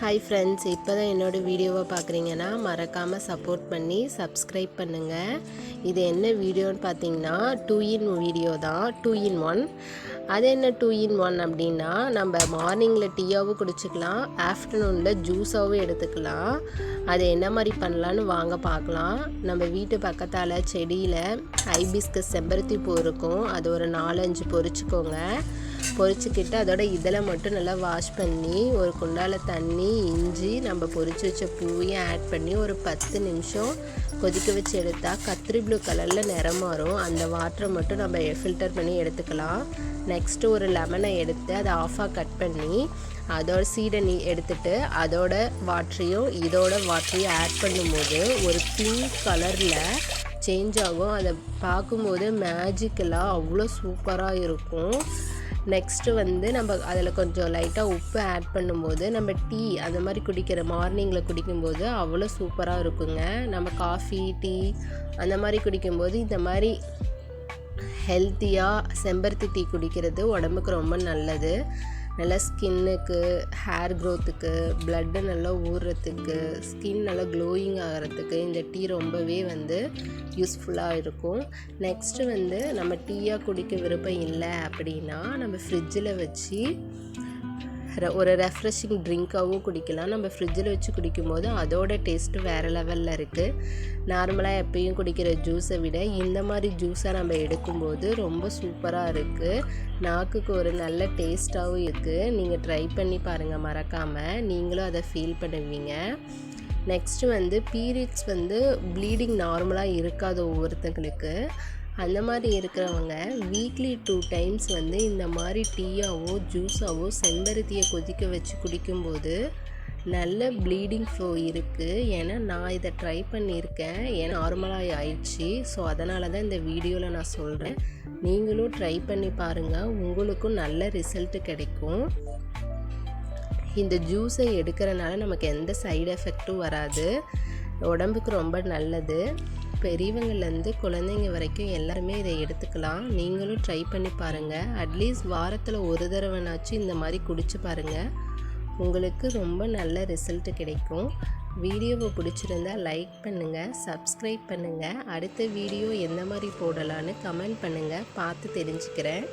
Hi friends, இப்போ தான் என்னோடய வீடியோவை பார்க்குறீங்கன்னா மறக்காமல் சப்போர்ட் பண்ணி சப்ஸ்கிரைப் பண்ணுங்கள். இது என்ன வீடியோன்னு பார்த்தீங்கன்னா 2 in வீடியோ தான், 2 in 1. அது என்ன 2 in 1 அப்படின்னா, நம்ம மார்னிங்கில் டீயாகவும் குடிச்சிக்கலாம், ஆஃப்டர்நூனில் ஜூஸாகவும் எடுத்துக்கலாம். அது என்ன மாதிரி பண்ணலான்னு வாங்க பார்க்கலாம். நம்ம வீட்டு பக்கத்தால் செடியில் ஹைபிஸ்கஸ் செம்பருத்தி பூ இருக்கும், அது ஒரு 4-5 பொறிச்சிக்கோங்க. பொரிச்சுக்கிட்டு அதோட இதழை மட்டும் நல்லா வாஷ் பண்ணி ஒரு குண்டால தண்ணி, இஞ்சி, நம்ம பொரிச்சு வச்ச பூவையும் ஆட் பண்ணி ஒரு 10 நிமிஷம் கொதிக்க வச்சு எடுத்தால் கத்திரி ப்ளூ கலரில் நிறம் மாறும். அந்த வாட்டரை மட்டும் நம்ம ஃபில்டர் பண்ணி எடுத்துக்கலாம். நெக்ஸ்ட்டு ஒரு லெமனை எடுத்து அதை ஆஃபாக கட் பண்ணி அதோட சீடை எடுத்துட்டு அதோட வாட்டரையும் இதோட வாட்டரையும் ஆட் பண்ணும்போது ஒரு பிங்க் கலரில் சேஞ்ச் ஆகும். அதை பார்க்கும்போது மேஜிக்கலாக அவ்வளோ சூப்பராக இருக்கும். நெக்ஸ்ட்டு நம்ம அதில் கொஞ்சம் லைட்டாக உப்பு ஆட் பண்ணும்போது நம்ம டீ அந்த மாதிரி மார்னிங்கில் குடிக்கும்போது அவ்வளோ சூப்பராக இருக்குங்க. நம்ம காஃபி, டீ அந்த மாதிரி குடிக்கும்போது இந்த மாதிரி ஹெல்த்தியாக செம்பருத்தி டீ குடிக்கிறது உடம்புக்கு ரொம்ப நல்லது. நல்லா ஸ்கின்னுக்கு, ஹேர் க்ரோத்துக்கு, ப்ளட்டு நல்லா ஊறுறதுக்கு, ஸ்கின் நல்லா க்ளோயிங் ஆகிறதுக்கு இந்த டீ ரொம்பவே யூஸ்ஃபுல்லாக இருக்கும். நெக்ஸ்ட்டு நம்ம டீயாக குடிக்க விருப்பம் இல்லை அப்படின்னா நம்ம ஃப்ரிட்ஜில் வச்சு ஒரு ரெஃப்ரெஷிங் ட்ரிங்க்காகவும் குடிக்கலாம். நம்ம ஃப்ரிட்ஜில் வச்சு குடிக்கும்போது அதோட டேஸ்ட்டு வேறு லெவலில் இருக்குது. நார்மலாக எப்பயும் குடிக்கிற ஜூஸை விட இந்த மாதிரி ஜூஸாக நம்ம எடுக்கும்போது ரொம்ப சூப்பராக இருக்குது. நாக்குக்கு ஒரு நல்ல டேஸ்ட்டாகவும் இருக்குது. நீங்கள் ட்ரை பண்ணி பாருங்கள் மறக்காமல், நீங்களும் அதை ஃபீல் பண்ணுவீங்க. நெக்ஸ்ட்டு பீரியட்ஸ் ப்ளீடிங் நார்மலாக இருக்காது ஒவ்வொருத்தங்களுக்கு. அந்த மாதிரி இருக்கிறவங்க வீக்லி 2 times இந்த மாதிரி டீயாவோ ஜூஸாவோ செம்பருத்தியை கொதிக்க வச்சு குடிக்கும்போது நல்ல ப்ளீடிங் ஃப்ளோ இருக்குது. ஏன்னா நான் இதை ட்ரை பண்ணியிருக்கேன், ஏன்னா நார்மலாக ஆயிடுச்சு. ஸோ அதனால தான் இந்த வீடியோவில் நான் சொல்கிறேன். நீங்களும் ட்ரை பண்ணி பாருங்கள், உங்களுக்கும் நல்ல ரிசல்ட்டு கிடைக்கும். இந்த ஜூஸை எடுக்கிறனால நமக்கு எந்த சைடு எஃபெக்ட்டும் வராது, உடம்புக்கு ரொம்ப நல்லது. பெரியவங்கள்லேருந்து குழந்தைங்க வரைக்கும் எல்லாருமே இதை எடுத்துக்கலாம். நீங்களும் ட்ரை பண்ணி பாருங்கள். அட்லீஸ்ட் வாரத்தில் ஒரு தடவைனாச்சும் இந்த மாதிரி குடிச்சு பாருங்கள், உங்களுக்கு ரொம்ப நல்ல ரிசல்ட்டு கிடைக்கும். வீடியோவை பிடிச்சிருந்தா லைக் பண்ணுங்கள், சப்ஸ்கிரைப் பண்ணுங்கள். அடுத்த வீடியோ எந்த மாதிரி போடலான்னு கமெண்ட் பண்ணுங்கள், பார்த்து தெரிஞ்சுக்கிறேன்.